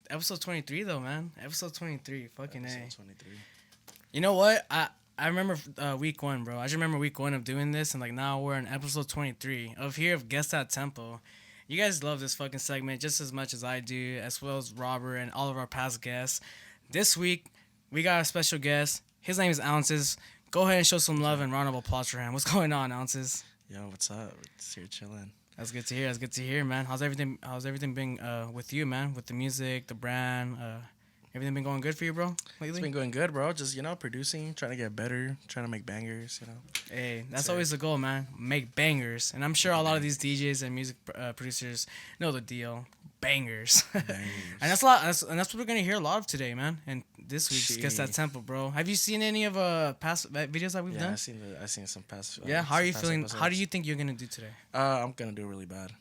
Episode 23 though, man. Episode 23. Fucking A. Episode 23. You know what? I remember week 1, bro. I just remember week 1 of doing this, and like now we're in episode 23 of here of Guess That Tempo. You guys love this fucking segment just as much as I do, as well as Robert and all of our past guests. This week we got a special guest. His name is Ouncez. Go ahead and show some love and round of applause for him. What's going on, Ouncez? Yo, what's up? Just here chilling. That's good to hear. That's good to hear, man. How's everything been with you, man? With the music, the brand, everything been going good for you, bro? Lately? It's been going good, bro. Just, producing, trying to get better, trying to make bangers, Hey, that's always the goal, man. Make bangers. And I'm sure a lot of these DJs and music producers know the deal. Bangers. Bangers. And that's a lot. That's what we're gonna hear a lot of today, man. And this week's Guess That Tempo, bro. Have you seen any of past videos that we've done? Yeah, I seen some past. Yeah. How are you feeling? Episodes. How do you think you're gonna do today? I'm gonna do really bad.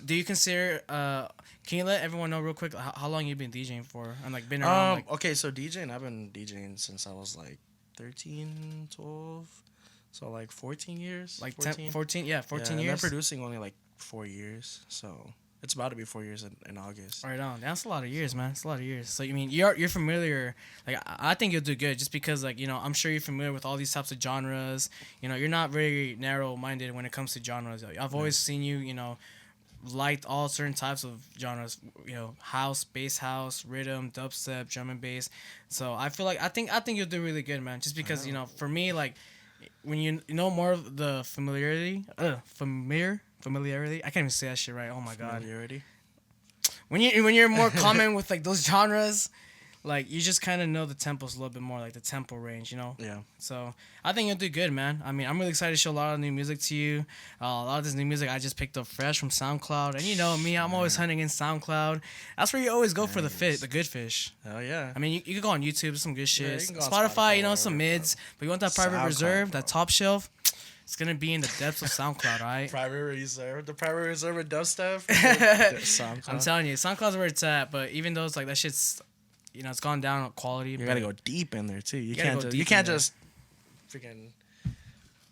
Do you consider? Can you let everyone know real quick how long you've been DJing for and like been around? Okay, so DJing, I've been DJing since I was like 13, 12, so like 14 years. Like 14. 10, 14, yeah, 14 And years. I'm producing only like 4 years, so it's about to be 4 years in August. Right on. That's a lot of years, man. It's a lot of years. So, I mean, you're familiar. Like, I think you'll do good just because, like, I'm sure you're familiar with all these types of genres. You're not very narrow-minded when it comes to genres. I've always seen you, liked all certain types of genres. House, bass house, rhythm, dubstep, drum and bass. So, I feel like, I think you'll do really good, man. Just because, for me, like, when you know more of the familiarity, I can't even say that shit right. Oh my god. Familiarity. When you're more common with like those genres, like you just kind of know the tempos a little bit more, like the tempo range, Yeah. So I think you'll do good, man. I mean, I'm really excited to show a lot of new music to you. A lot of this new music I just picked up fresh from SoundCloud, and you know me, I'm always hunting in SoundCloud. That's where you always go for the good fish. Hell yeah. I mean, you can go on YouTube, there's some good shit. you can go on Spotify, Spotify, some mids, but you want that private SoundCloud, reserve, bro. that top shelf. It's gonna be in the depths of SoundCloud, all right? Private reserve. The private reserve of DUBSTEP. I'm telling you, SoundCloud's where it's at. But even though it's like that shit's, it's gone down in quality. You gotta go deep in there too. You gotta go can't deep just in there. freaking.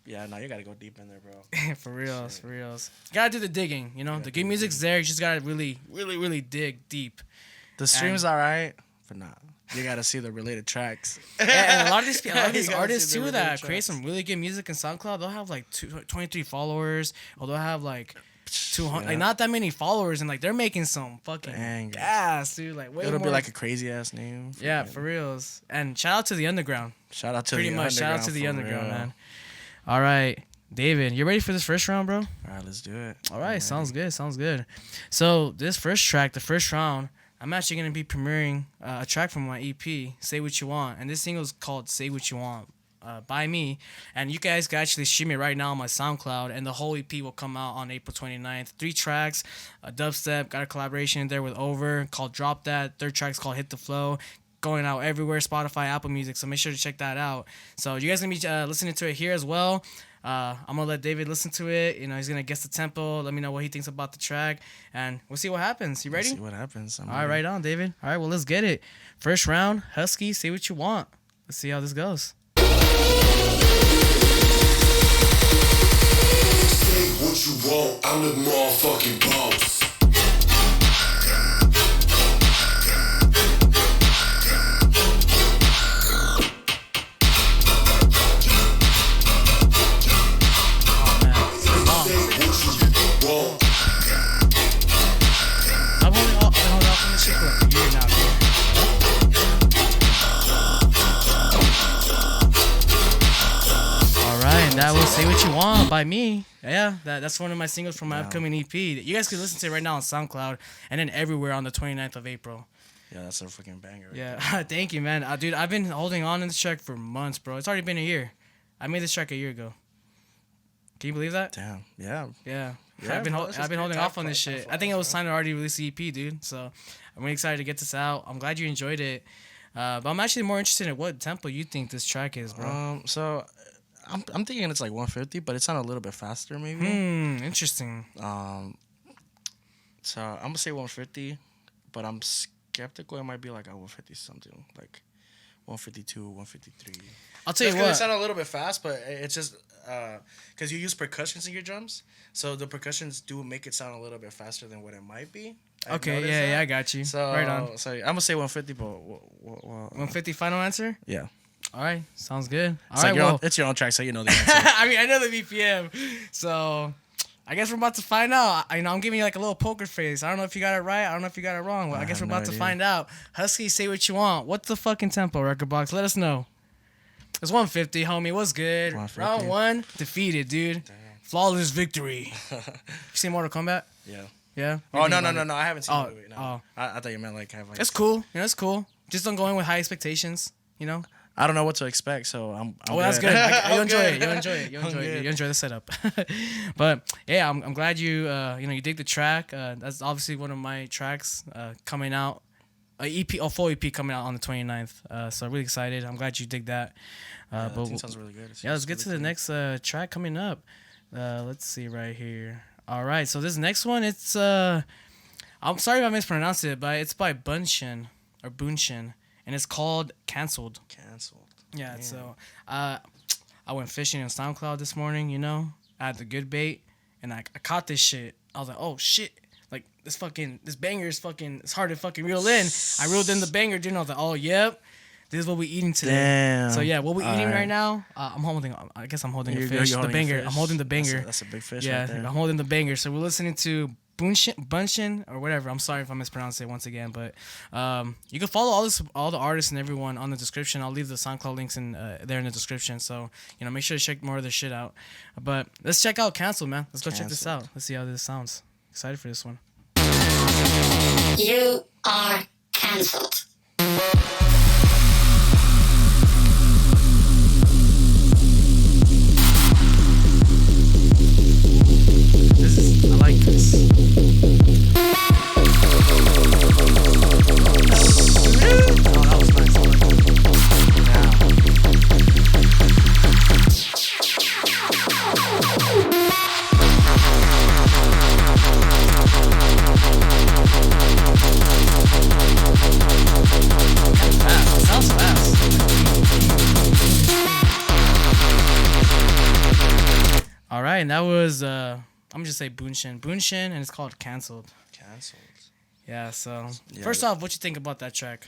Yeah, no, you gotta go deep in there, bro. For reals. You gotta do the digging. The good music's there. You just gotta really, really, really dig deep. The stream's alright, but nah. You gotta see the related tracks. Yeah, and a lot of these You gotta artists see the too that related create tracks. some really good music in SoundCloud, they'll have like 23 followers, or they'll have like 200, Yeah. like not that many followers, and like they're making some fucking Bangers. gas, dude. Like way It'll more. be like a crazy ass name. Yeah, for reals. And shout out to the underground. Shout out to Pretty the much, shout out underground, to the for underground, real. man. All right, David, you ready for this first round, bro? All right, let's do it. All right, sounds good. So this first track, the first round, I'm actually gonna be premiering a track from my EP, "Say What You Want," and this single is called "Say What You Want" by me. And you guys can actually stream it right now on my SoundCloud, and the whole EP will come out on April 29th. 3 tracks, dubstep, got a collaboration in there with Over called "Drop That." Third track's called "Hit the Flow." Going out everywhere, Spotify, Apple Music. So make sure to check that out. So you guys gonna be listening to it here as well. I'm gonna let David listen to it. He's gonna guess the tempo. Let me know what he thinks about the track, and we'll see what happens. You ready? Let's see what happens. All right, right on, David. All right, well, let's get it. First round, Husky, Say What You Want. Let's see how this goes. Say what you want, I'm the motherfucking boss. Well, I've only been holding off on this shit for like a year now, dude. All right, that was "Say What You Want" by me. Yeah, that's one of my singles from my upcoming EP. You guys can listen to it right now on SoundCloud and then everywhere on the 29th of April. Yeah, that's a fucking banger. Right Yeah, thank you, man. Dude, I've been holding on to this track for months, bro. It's already been a year. I made this track a year ago. Can you believe that? Damn. Yeah. Yeah. Yeah, I've been bro, it's just holding great off time on this for- shit. time I think for it was us, time to already release the EP, dude. So I'm really excited to get this out. I'm glad you enjoyed it. But I'm actually more interested in what tempo you think this track is, bro. So I'm thinking it's like 150, but it sounded a little bit faster maybe. Interesting. So I'm gonna say 150, but I'm skeptical it might be like a 150 something, like 152, 153. I'll tell you It what. sounded a little bit fast, but it's just because you use percussions in your drums, so the percussions do make it sound a little bit faster than what it might be. Okay, noticed yeah, that. I got you. So, Right on. So I'm gonna say 150, but 150 final answer? yeah. All right, sounds good. All It's right, like well, it's your own track, so you know the answer. I mean, I know the BPM, so I guess we're about to find out. I'm giving you like a little poker face. I don't know if you got it right. I don't know if you got it wrong. Well, I guess have we're about no to idea. find out. Husky, say what you want. What's the fucking tempo, Record Box? Let us know. It's 150, homie. What's good? 150. Round 1, defeated, dude. Damn. Flawless victory. You seen Mortal Kombat? Yeah. Yeah. Oh What do no you no think no about no! I haven't seen Oh, the movie. No. oh. I thought you meant like have like. it? It's cool. It's cool. Just don't go in with high expectations. You know. I don't know what to expect, so I'm Oh, that's good. You'll enjoy it. You'll enjoy it. You'll I'm enjoy it. good. You'll enjoy the setup. But yeah, I'm glad you you dig the track. That's obviously one of my tracks coming out. A full EP coming out on the 29th. So really excited. I'm glad you dig that. Yeah, But that thing sounds really good. yeah, let's get to the next track coming up. Let's see right here. All right, so this next one, it's I'm sorry if I mispronounced it, but it's by BUUNSHIN or BUUNSHIN, and it's called Cancelled. Canceled. Yeah, Damn. so I went fishing on SoundCloud this morning, you know. I had the good bait, and I caught this shit. I was like, oh shit. Like, this banger is fucking, it's hard to fucking reel in. I reeled in the banger, dude, and I was like, oh, yep. This is what we eating today. Damn. So yeah, what we eating Alright. right now, I guess I'm holding a You're fish. The holding a banger. fish. I'm holding the banger. That's a big fish Yeah, right there. I'm holding the banger. So we're listening to BUUNSHIN or whatever. I'm sorry if I mispronounced it once again, but you can follow all the artists and everyone on the description. I'll leave the SoundCloud links there in the description. So make sure to check more of their shit out. But let's check out Cancel, man. Let's go check this out. Let's see how this sounds. Excited for this one. You are cancelled. I like this. Oh, that was nice. I like that. Fast. It sounds fast. All right, and that was I'm gonna just say BUUNSHIN, and it's called Cancelled. Canceled. Yeah. So Yeah. first off, what you think about that track?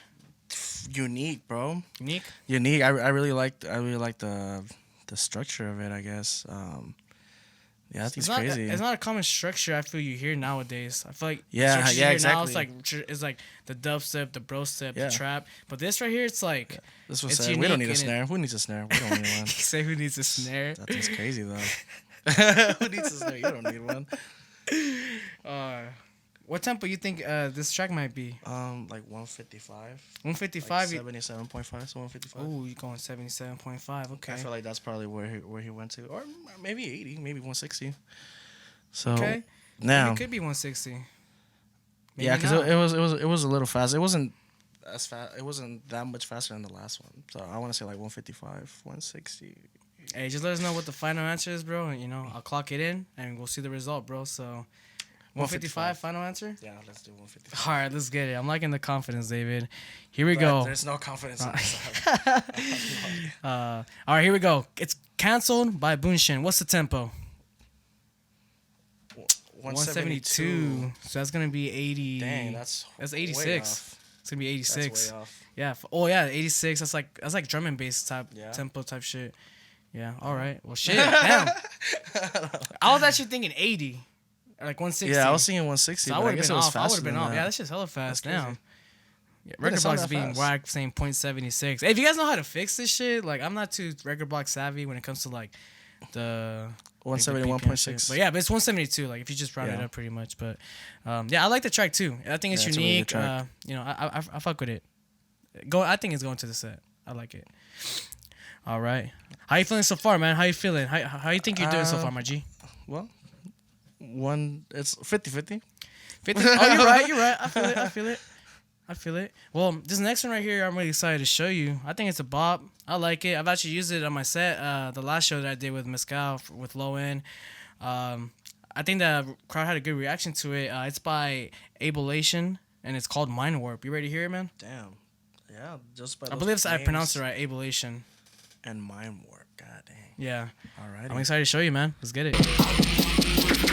Unique, bro. Unique. Unique. I really like the structure of it. I guess. Yeah, I think it's crazy. It's not a common structure I feel you hear nowadays. I feel like Yeah, the structure you yeah, hear now exactly. it's like the dubstep, the bro step, Yeah. the trap. But this right here, it's like This was it's sad. We don't unique need a and snare. Who needs a snare? We don't need one. say who needs a snare. That thing's crazy though. Who needs a snare? You don't need one. What tempo you think this track might be? Like 155. 155. 77.5. So 155. Oh, you going 77.5? Okay. I feel like that's probably where he went to, or maybe 80, maybe 160. So Okay. now, It could be 160. Maybe yeah, because not. it was a little fast. It wasn't as fast. It wasn't that much faster than the last one. So I want to say like 155, 160. Hey, just let us know what the final answer is, bro. And, I'll clock it in and we'll see the result, bro. So 155 final answer? Yeah, let's do 155. All right, let's get it. I'm liking the confidence, David. Here we go. There's no confidence in this. All right, here we go. It's Cancelled by BUUNSHIN. What's the tempo? 172. So that's gonna be 80. Dang, that's 86. way off. It's gonna be 86. That's way off. Yeah. Oh yeah, 86. That's like drum and bass type Yeah. tempo type shit. Yeah. All right. Well, shit. Damn. I was actually thinking 80, or like 160. Yeah, I was thinking 160. So I but would I have guess been it was off. I would faster have been than off. that. Yeah, that's just hella fast. That's crazy. Damn. Yeah, Didn't record sound blocks that being fast. whack, saying 0.76. Hey, if you guys know how to fix this shit, like I'm not too record block savvy when it comes to like the 171.6. But yeah, but it's 172. Like if you just round it Yeah. up pretty much. But yeah, I like the track too. I think it's Yeah, it's a really good unique. track. I fuck with it. I think it's going to the set. I like it. All right. How you feeling so far, man? How you feeling? How you think you're doing so far, my G? Well, it's 50-50. 50? Oh, you're right. You're right. I feel it. Well, this next one right here, I'm really excited to show you. I think it's a bop. I like it. I've actually used it on my set. The last show that I did with Mescal with Low End. I think the crowd had a good reaction to it. It's by ABELATION, and it's called Mind Warp. You ready to hear it, man? Damn. Yeah, just by I those believe I names pronounced it right. ABELATION. And Mind Warp. God dang. Yeah. All right. I'm excited to show you, man. Let's get it.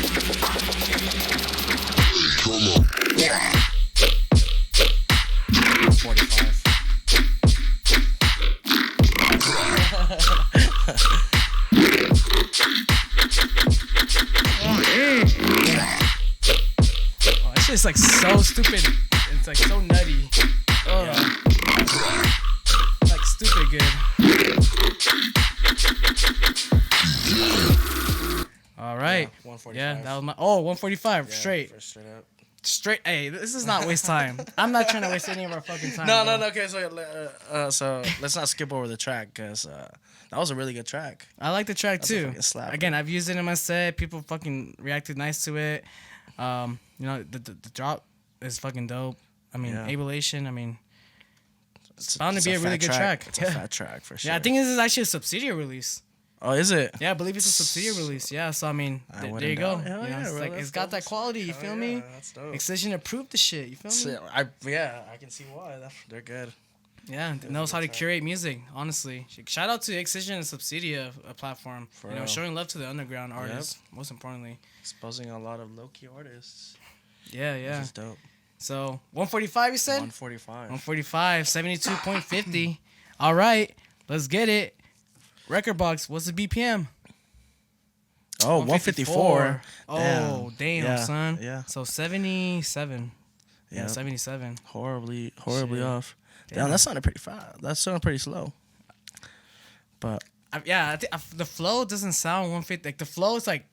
Oh, that shit's like so stupid. It's like so nutty. Oh, like stupid good. All right. Yeah, 145. Yeah, that was my 145 Yeah, straight. for straight up. Straight. Hey, this is not waste time. I'm not trying to waste any of our fucking time. No, bro. no, no. Okay, so let's not skip over the track because that was a really good track. I like the track That's a too. fucking slapper. Again, I've used it in my set. People fucking reacted nice to it. You know, the drop is fucking dope. I mean, Yeah. Abelation. I mean, it's bound to be a really fat good track. It's a fat track for sure. Yeah, I think this is actually a subsidiary release. Oh, is it? Yeah, I believe it's a subsidiary release. Yeah, so I mean, there you go. wouldn't doubt it. Hell You know, yeah, it's bro, like that's it's got dope that as quality. You Hell feel yeah, me? That's dope. Excision approved the shit. You feel me? So, I can see why. They're good. Yeah, knows how to curate music. Honestly, shout out to Excision and Subsidia platform. For you know, real. showing love to the underground artists. Most importantly. Exposing a lot of low key artists. Yeah, Which yeah. is dope. So 145, you said? 145. 145, 72.50. All right, let's get it. Record box. What's the BPM? Oh, 154. Oh, damn, Yeah, son. yeah. So 77. Yeah, Yep. 77. Horribly Shit. off. Damn. Damn, that sounded pretty fast. That sounded pretty slow. But Yeah, I think the flow doesn't sound 150. Like the flow is like,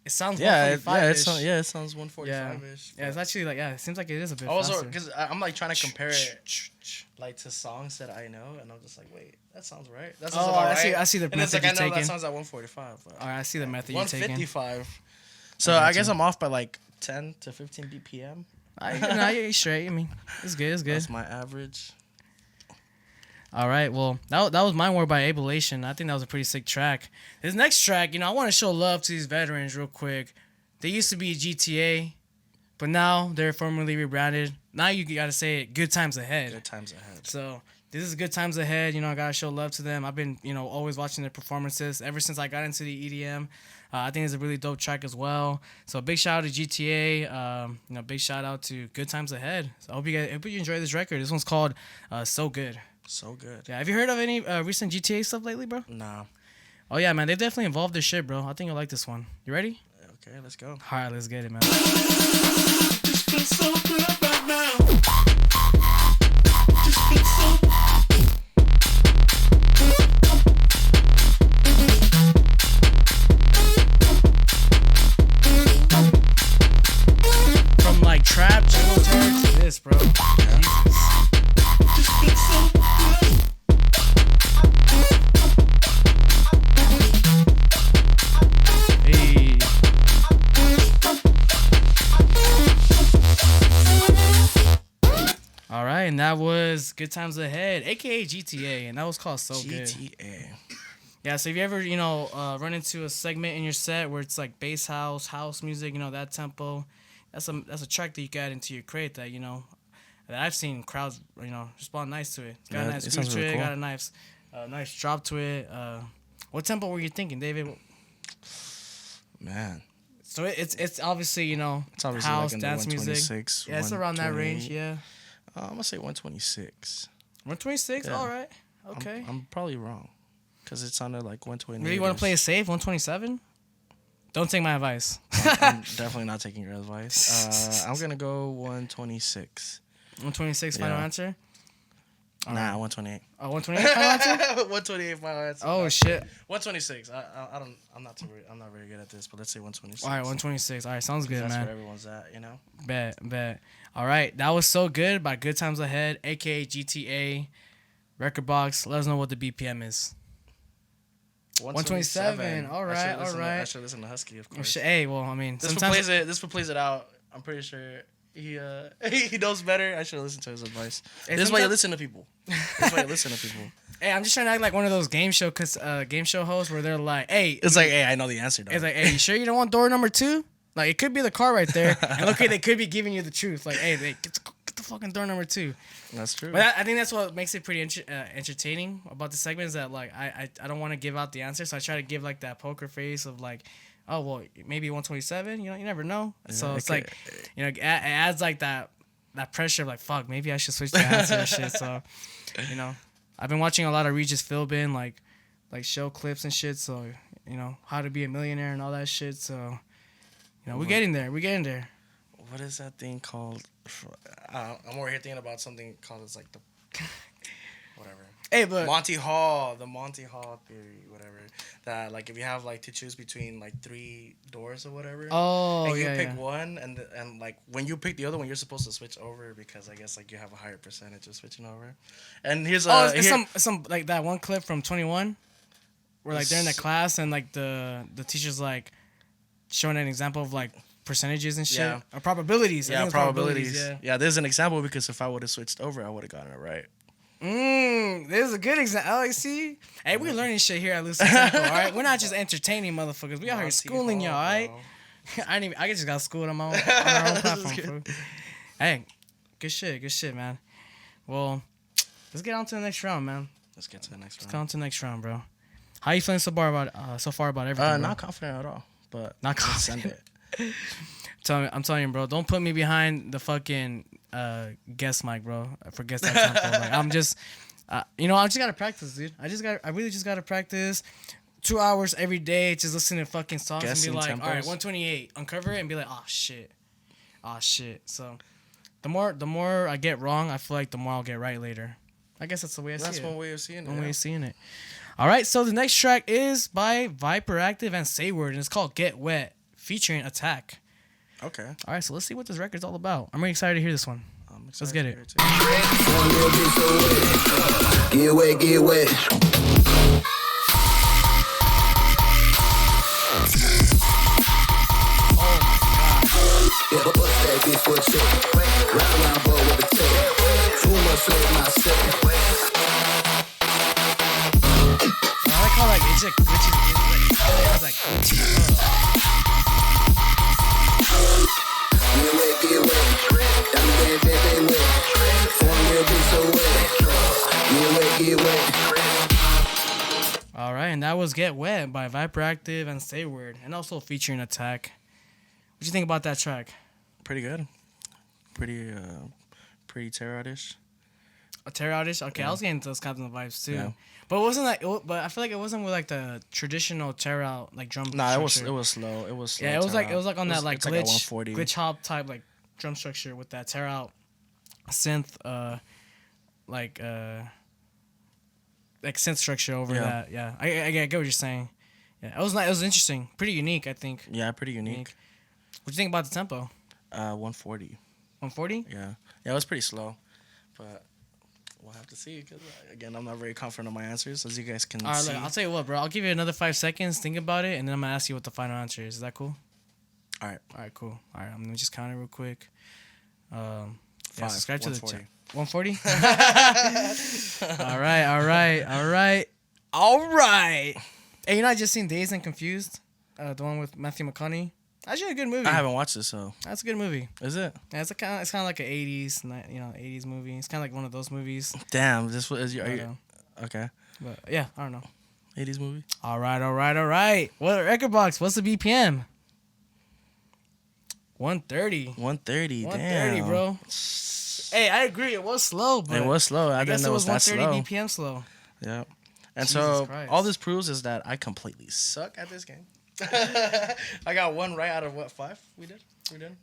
it sounds yeah, 145. it sounds 145 ish. Yeah, it's actually like, yeah, it seems like it is a bit Also, faster. because I'm like trying to compare it like to songs that I know, and I'm just like, wait, that sounds right. That sounds Oh, about I see the And it's method like I you're know taking. that sounds at 145. But All right, I see the method you're taking. 155. So I guess I'm off by like 10 to 15 BPM. No, you're straight. I mean, it's good. It's good. That's my average. All right. Well, that was Mine War by Abelation. I think that was a pretty sick track. This next track, you know, I want to show love to these veterans real quick. They used to be GTA, but now they're formally rebranded. Now you gotta say it, Good Times Ahead. Good times ahead. So this is Good Times Ahead. You know, I gotta show love to them. I've been, you know, always watching their performances ever since I got into the EDM. I think it's a really dope track as well. So big shout out to GTA. You know, big shout out to Good Times Ahead. So I hope you enjoy this record. This one's called So Good. So good. Yeah, have you heard of any recent GTA stuff lately, bro? Nah. Oh yeah, man, they definitely involved their shit, bro. I think you'll like this one. You ready? Okay, let's go. All right, let's get it, man. Just feel so good right now. Just feel so. From like trap, jungle turd to this, bro. Jesus. Just feel so good. Hey. All right, and that was Good Times Ahead, aka GTA, and that was called So Good. GTA. Yeah, so if you ever, you know, run into a segment in your set where it's like bass house music, you know, that tempo, that's a track that you got into your crate that, you know, that I've seen crowds, you know, respond nice to it. It's got Yeah, a nice it groove sounds to really it, cool. got a nice drop to it. What tempo were you thinking, David? Man. So it's obviously, you know, It's obviously house, like in the dance music. 126. Yeah, it's around that range, 128. yeah. I'm going to say 126. 126, Yeah. all right. Okay. I'm probably wrong. Because it sounded like 128. Really want to play it safe, 127? Don't take my advice. I'm definitely not taking your advice. I'm going to go 126. 126 final Yeah. answer? Nah, 128. Oh, 128 final answer? 128 final answer. Oh, shit. 126. I'm not very good at this, but let's say 126. All right, 126. All right, sounds good, That's man. where everyone's at, you know? Bet. All right, that was So Good by Good Times Ahead, aka GTA. Record box. Let us know what the BPM is. 127. All right, I should listen to Husky, of Oh, course. shit. Hey, well, I mean, This one sometimes plays it out. I'm pretty sure he knows better. I should listen to his advice. Hey, This is why you sometimes- listen to people. This is why you listen to people. Hey, I'm just trying to act like one of those game show hosts where they're like, hey, It's like, hey, I know the answer, though. it's like, hey, you sure you don't want door number 2? Like, it could be the car right there. And okay, they could be giving you the truth. Like, hey, get the fucking door number 2. That's true. But I think that's what makes it pretty entertaining about the segment is that, like, I don't want to give out the answer. So I try to give, like, that poker face of, like, oh well, maybe 127. You know, you never know. So Yeah, it's okay. like, you know, it adds like that pressure of like, fuck, maybe I should switch to answer and shit. So, you know, I've been watching a lot of Regis Philbin, like show clips and shit. So, you know, how to be a millionaire and all that shit. So, you know, we're getting there. We're getting there. What is that thing called? I'm over here thinking about something called, it's like the whatever. Hey, but Monty Hall, the Monty Hall theory, whatever. That like if you have like to choose between like 3 doors or whatever. oh and you yeah, pick yeah. one, and like when you pick the other one, you're supposed to switch over because I guess like you have a higher percentage of switching over. And here's It's some like that one clip from 21, where like they're in the It's- class and like the teacher's like showing an example of like percentages and shit Yeah. or probabilities. I yeah, think it's probabilities. Yeah, there's an example because if I would have switched over, I would have gotten it right. There's a good example. Oh, you see? Hey, we're learning shit here at Lucid Temple, all right? We're not just entertaining motherfuckers. We out here Monty schooling y'all, Hall, all right? bro. I just got schooled on my own platform. Fool. Hey, good shit, man. Well, let's get on to the next round, man. Let's get to the next Let's round. get on to the next round, bro. How you feeling so far about everything? Bro? Not confident at all, but Not let's send confident. it. I'm telling you, bro. Don't put me behind the fucking guest mic, bro. For guest example. Like, I'm just, you know, I just gotta practice, dude. I really just gotta practice. 2 hours every day, just listening to fucking songs Guessing and be like, tempos. all right, 128, uncover it and be like, oh shit. So, the more I get wrong, I feel like the more I'll get right later. I guess that's the way I see That's it. one way of seeing it. One yeah. way of seeing it. All right, so the next track is by VIPERACTIVE and Sayword, and it's called Get Wet, featuring ATAK. Okay. All right, so let's see what this record's all about. I'm really excited to hear this one. I'm Let's excited get to it. hear too. Get wet, get wet. Yeah, but bust that bitch for a check. Round, boy, with a tech. Too much in my set. I like how like it's like glitchy. It's like glitchy. Get wet, get wet. Diamond band, they wet. Formula be so wet. Get wet, get wet. All right, and that was Get Wet by VIPERACTIVE and Sayword, and also featuring ATAK. What you think about that track? Pretty good. Pretty terror-ish. A Terror Outage? Okay, I was getting those kinds of vibes too. Yeah. But it wasn't like, but I feel like it wasn't with like the traditional Terror Out like drum. Nah, it was structure. slow. It was slow. Yeah, it was terror like on that like it's glitch, like a 140. glitch hop type like drum structure with that Terror Out synth, like synth structure over Yeah. that. Yeah, I get what you're saying. Yeah, it was nice. It was interesting, pretty unique. I think. Yeah, pretty unique. What do you think about the tempo? 140. 140. Yeah, it was pretty slow, but we'll have to see. Cause again, I'm not very confident on my answers, as you guys can All right, see. look, I'll tell you what, bro. I'll give you another 5 seconds. Think about it, and then I'm gonna ask you what the final answer is. Is that cool? All right. All right, cool. All right, I'm gonna just count it real quick. Yeah, 5, subscribe to the 140. channel. 140. All right. Hey, you know I just seen Dazed and Confused, the one with Matthew McConaughey. Actually, a good movie. I haven't watched it, so That's a good movie. is it? Yeah, it's kind of like an 80s, 80s movie. It's kind of like one of those movies. Damn, this was are But, you, okay? but yeah, I don't know. 80s movie. All right. What record box? What's the BPM? 130. 130. 130, Damn, bro. Hey, I agree. It was slow, but It was slow. I I guess didn't it know it was was that 130 slow. BPM slow. Yeah. And Jesus so Christ. all this proves is that I completely suck at this game. I got one right out of what, 5 we did?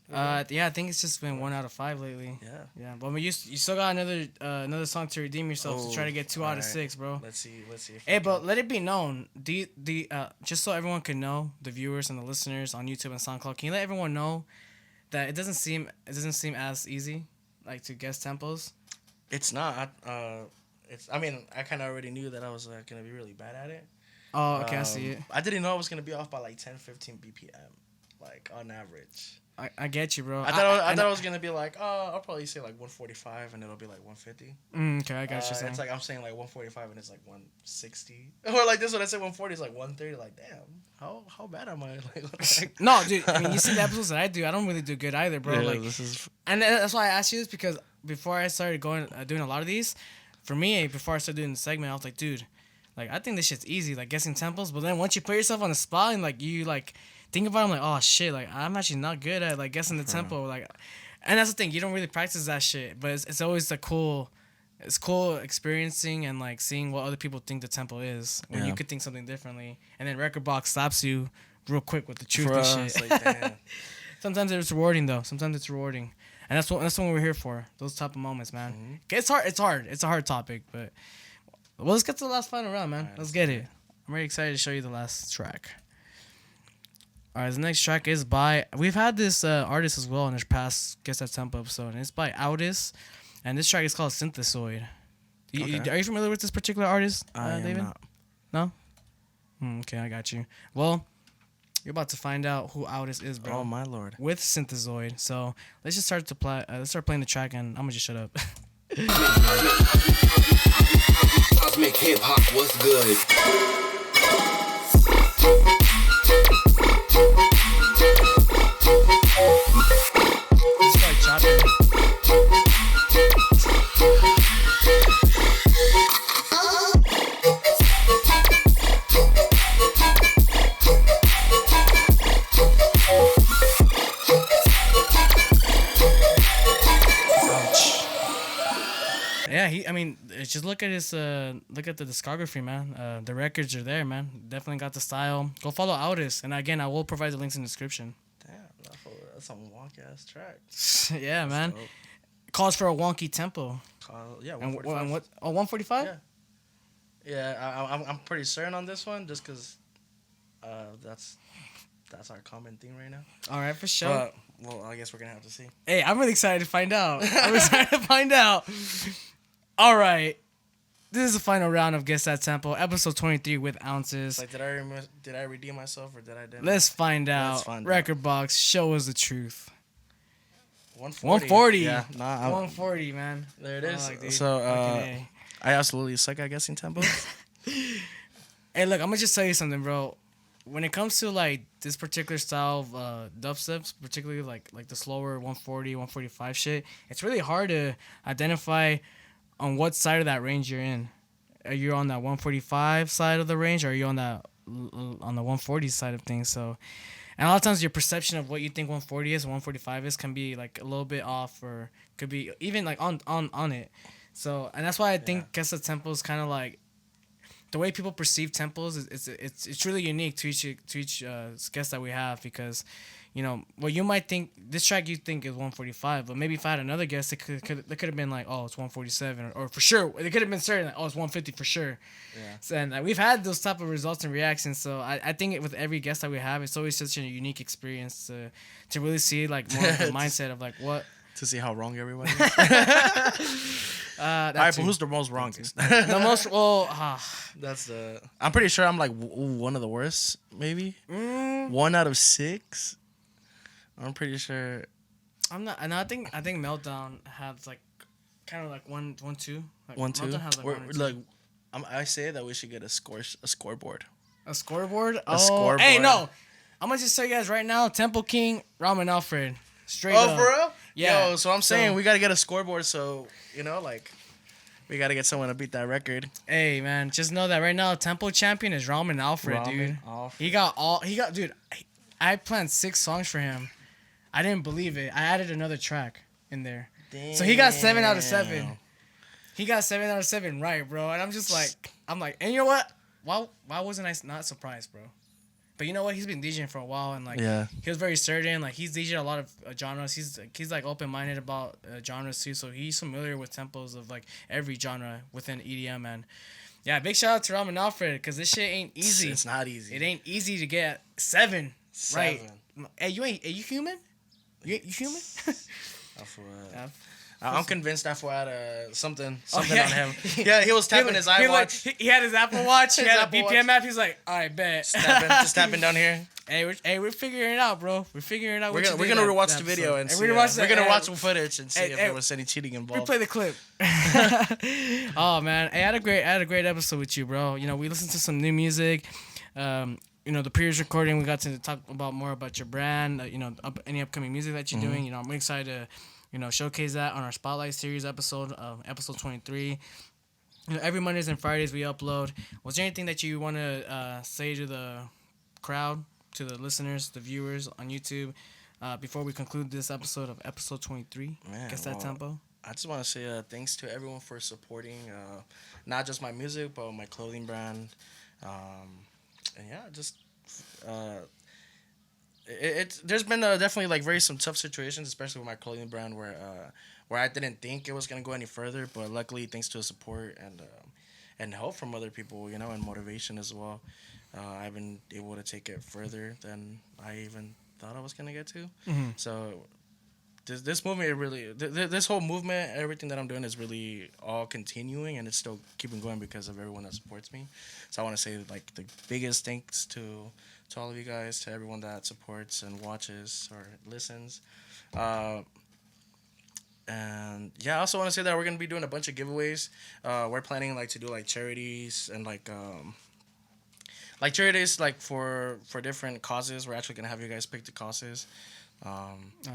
Yeah, I think it's just been 1 out of 5 lately. Yeah. Yeah, but you still got another song to redeem yourself to try to get 2 out of alright. 6, bro. Let's see. If Hey, but let it be known, just so everyone can know, the viewers and the listeners on YouTube and SoundCloud, can you let everyone know that it doesn't seem as easy, like to guess tempos? It's not. I mean, I kind of already knew that I was gonna be really bad at it. Oh, okay, I see it. I didn't know I was gonna be off by like 10, 15 BPM, like on average. I get you, bro. I thought I was gonna be like, I'll probably say like 145, and it'll be like 150. Okay, I got you. Saying. It's like I'm saying like 145, and it's like 160, or like this when I say 140 is like 130. Like, damn, how bad am I? Like, what the heck? No, dude. I mean, you see the episodes that I do. I don't really do good either, bro. Yeah, like, this is and that's why I asked you this, because before I started doing a lot of these, for me, before I started doing the segment, I was like, dude, like I think this shit's easy, like guessing tempos. But then once you put yourself on the spot and like you like think about it, I'm like, oh shit, like I'm actually not good at like guessing the tempo, like, and that's the thing, you don't really practice that shit, but it's always it's cool experiencing and like seeing what other people think the tempo is when you could think something differently, and then Record Box slaps you real quick with the truth and shit. Like, damn. Sometimes it's rewarding though. Sometimes it's rewarding, and that's what we're here for. Those type of moments, man. It's hard. It's a hard topic, but well, let's get to the last final round, man. Let's get it. I'm very excited to show you the last track. All right, the next track is by... We've had this artist as well in our past Guess That Tempo episode, and it's by OUDUS, and this track is called Synthesoid. Are you familiar with this particular artist, David? Not. No? Okay, I got you. Well, you're about to find out who OUDUS is, bro. Oh, my lord. With Synthesoid. So let's just start playing the track, and I'm gonna just shut up. Cosmic hip hop, what's good? It's like chopping. Yeah, just look at the discography, man. The records are there, man. Definitely got the style. Go follow OUDUS, and again, I will provide the links in the description. Damn, that's some wonky ass track. Yeah, man. Dope. Calls for a wonky tempo. Yeah, And 145. what? Oh, 145? Yeah. Yeah, I'm pretty certain on this one, just because that's our common thing right now. All right, for sure. But, well, I guess we're gonna have to see. Hey, I'm really excited to find out. All right. This is the final round of Guess That Tempo, episode 23 with Ouncez. Like, did I redeem myself or did I? Didn't? Let's find out. Let's find out. Record Box, show us the truth. 140. 140. Yeah, nah. 140, man. There it is. Fuck, dude. So, Fucking A. I absolutely suck at guessing tempos. Hey, look, I'm gonna just tell you something, bro. When it comes to like this particular style of dubsteps, particularly like the slower 140, 145 shit, it's really hard to identify on what side of that range you're in. Are you on that 145 side of the range, or are you on the 140 side of things? So, and a lot of times your perception of what you think 140 is, 145 is, can be like a little bit off, or could be even like on it. So, and that's why I think Guess the Tempo is kind of like the way people perceive tempos. It's really unique to each guest that we have, because, you know, what you might think this track you think is 145, but maybe if I had another guest, it could have been like, oh, it's 147, or for sure it could have been certain like, oh, it's 150 for sure. Yeah. So, and we've had those type of results and reactions. So I think with every guest that we have, it's always such a unique experience to really see like more of the mindset of like what To see how wrong everyone is. All All right, but who's the most wrongest? the most That's the. I'm pretty sure I'm like one of the worst, maybe. 1 out of 6. I'm pretty sure. I'm not, and I think Meltdown has like kind of like 1, 2. Like 1, 2. Meltdown has like We're- 1 or 2. Like, I say that we should get a scoreboard. A scoreboard? Scoreboard. Hey, no. I'm going to just tell you guys right now, Temple King, Ramen Alfred. Straight Oh, up. for real? Yeah. Yo, so I'm saying So- we gotta get a scoreboard. So like, we gotta get someone to beat that record. Hey, man, just know that right now, Temple champion is Ramen Alfred, dude. Dude, I planned 6 songs for him. I didn't believe it. I added another track in there. Damn. So he got 7 out of 7. He got 7 out of 7 right, bro. And I'm just like, and you know what? Why wasn't I not surprised, bro? But you know what? He's been DJing for a while, and like, he was very certain. Like, he's DJed a lot of genres. He's like open-minded about genres too. So he's familiar with tempos of like every genre within EDM. And yeah, big shout out to Ramen Alfred, because this shit ain't easy. It's not easy. It ain't easy to get 7 right. Hey, you human? You human? I'm convinced that fool had something yeah. on him. Yeah, he was tapping his iWatch. He had his Apple Watch. He His had a Apple BPM Watch. app. He's like, all right, bet. just tapping down here. Hey, we're figuring it out, bro. We're figuring it out. We're gonna rewatch the video and see. We're gonna watch some footage and see if there was any cheating We involved. play the clip. Oh man, hey, I had a great episode with you, bro. You know, we listened to some new music. You know, the previous recording, we got to talk about more about your brand. You know, any upcoming music that you're doing. You know, I'm excited to, you know, showcase that on our Spotlight Series episode, episode 23. You know, every Mondays and Fridays we upload. Was there anything that you want to say to the crowd to the listeners, the viewers on YouTube, before we conclude this episode of episode 23? Man, Guess that tempo. I just want to say thanks to everyone for supporting not just my music, but my clothing brand. And yeah, just there's been definitely like some tough situations, especially with my clothing brand, where I didn't think it was gonna go any further, but luckily thanks to the support and help from other people, you know, and motivation as well, I've been able to take it further than I even thought I was gonna get to. Mm-hmm. So this movement, this whole movement, everything that I'm doing is really all continuing, and it's still keeping going because of everyone that supports me. So I want to say like the biggest thanks to all of you guys, to everyone that supports and watches or listens. And yeah, I also want to say that we're gonna be doing a bunch of giveaways. We're planning like to do like charities and like charities like for different causes. We're actually gonna have you guys pick the causes.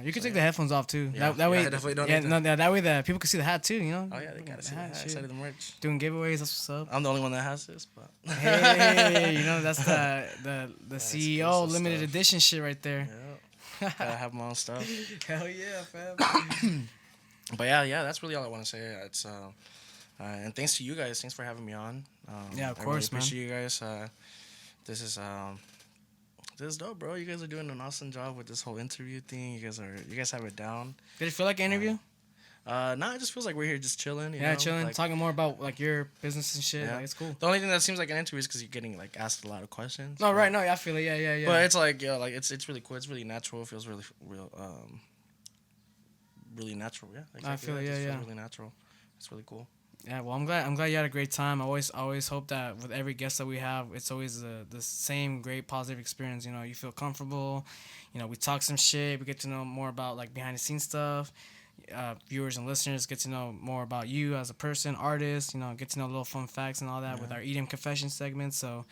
You can take the headphones off too. Yeah. That way, I definitely don't yeah, need no, that way that people can see the hat too. You know. Oh yeah, they gotta see the hat, shit. side of the merch. Doing giveaways. That's what's up. I'm the only one that has this, but Hey, you know that's the CEO exclusive limited stuff. edition shit right there. yeah, gotta have my own stuff. Hell yeah, fam. But yeah, that's really all I want to say. It's and thanks to you guys. Thanks for having me on. Yeah, of I course, really man. appreciate you guys. This is dope, bro. You guys are doing an awesome job with this whole interview thing. You guys have it down. Did it feel like an interview? It just feels like we're here just chilling. You Yeah, know? chilling, Like, talking more about like your business and shit. Yeah. Like, it's cool. The only thing that seems like an interview is because you're getting like asked a lot of questions. No, right? No, I feel it. Yeah. But it's like like it's really cool. It's really natural. It feels really really natural. Yeah, exactly. I feel it, just yeah. feels really natural. It's really cool. Yeah, well, I'm glad you had a great time. I always hope that with every guest that we have, it's always the same great positive experience. You know, you feel comfortable. You know, we talk some shit. We get to know more about like behind the scenes stuff. Viewers and listeners get to know more about you as a person, artist. You know, get to know little fun facts and all that with our EDM confession segment. So,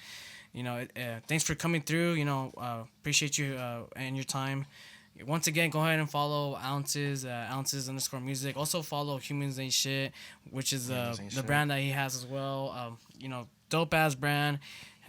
you know, thanks for coming through. You know, appreciate you and your time. Once again, go ahead and follow Ouncez, Ouncez_music. Also follow Humans Ain't Shit, which is the brand that he has as well. You know, dope ass brand,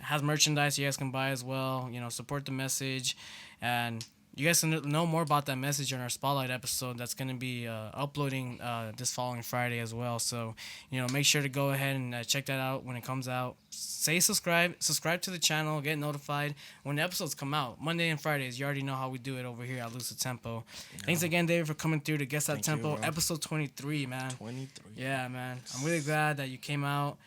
has merchandise you guys can buy as well. You know, support the message, and you guys can know more about that message in our Spotlight episode that's going to be uploading this following Friday as well. So, you know, make sure to go ahead and check that out when it comes out. Subscribe to the channel, get notified when the episodes come out. Monday and Fridays, you already know how we do it over here at Lucid Tempo. Yeah. Thanks again, David, for coming through to Guess That Tempo, episode 23, man. 23. Yeah, man. I'm really glad that you came out.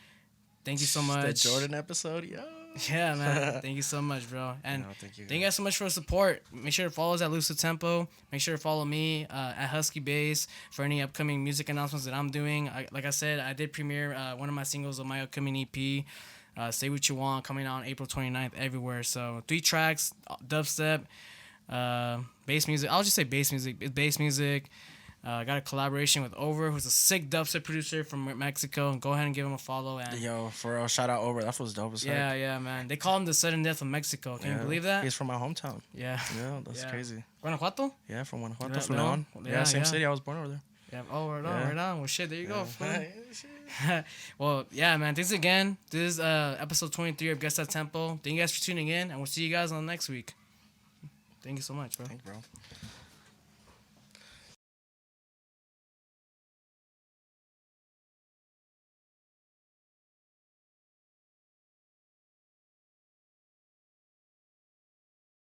Thank you so much. The Jordan episode, yo. Yeah, man. Thank you so much, bro. And thank you guys so much for the support. Make sure to follow us at Lucid Tempo. Make sure to follow me at Husky Bass for any upcoming music announcements that I'm doing. Like I said, I did premiere one of my singles of my upcoming EP, Say What You Want, coming out on April 29th everywhere. So 3 tracks, dubstep, bass music. I'll just say bass music. It's bass music. I got a collaboration with Over, who's a sick dubstep producer from Mexico. Go ahead and give him a follow. And Yo, for real, shout out Over. That was dope as heck. yeah, man. They call him the sudden death of Mexico. Can you believe that? He's from my hometown. Yeah. Yeah, that's crazy. Guanajuato? Yeah, from Guanajuato. Yeah, From no? Leon. Yeah, Yeah, same yeah. city. I was born over there. Yeah. Oh, right on, Yeah. right on. Well, shit, there you go. Yeah. fool. Well, yeah, man. Thanks again. This is episode 23 of Guess That Tempo. Thank you guys for tuning in, and we'll see you guys on the next week. Thank you so much, bro. Thank you, bro.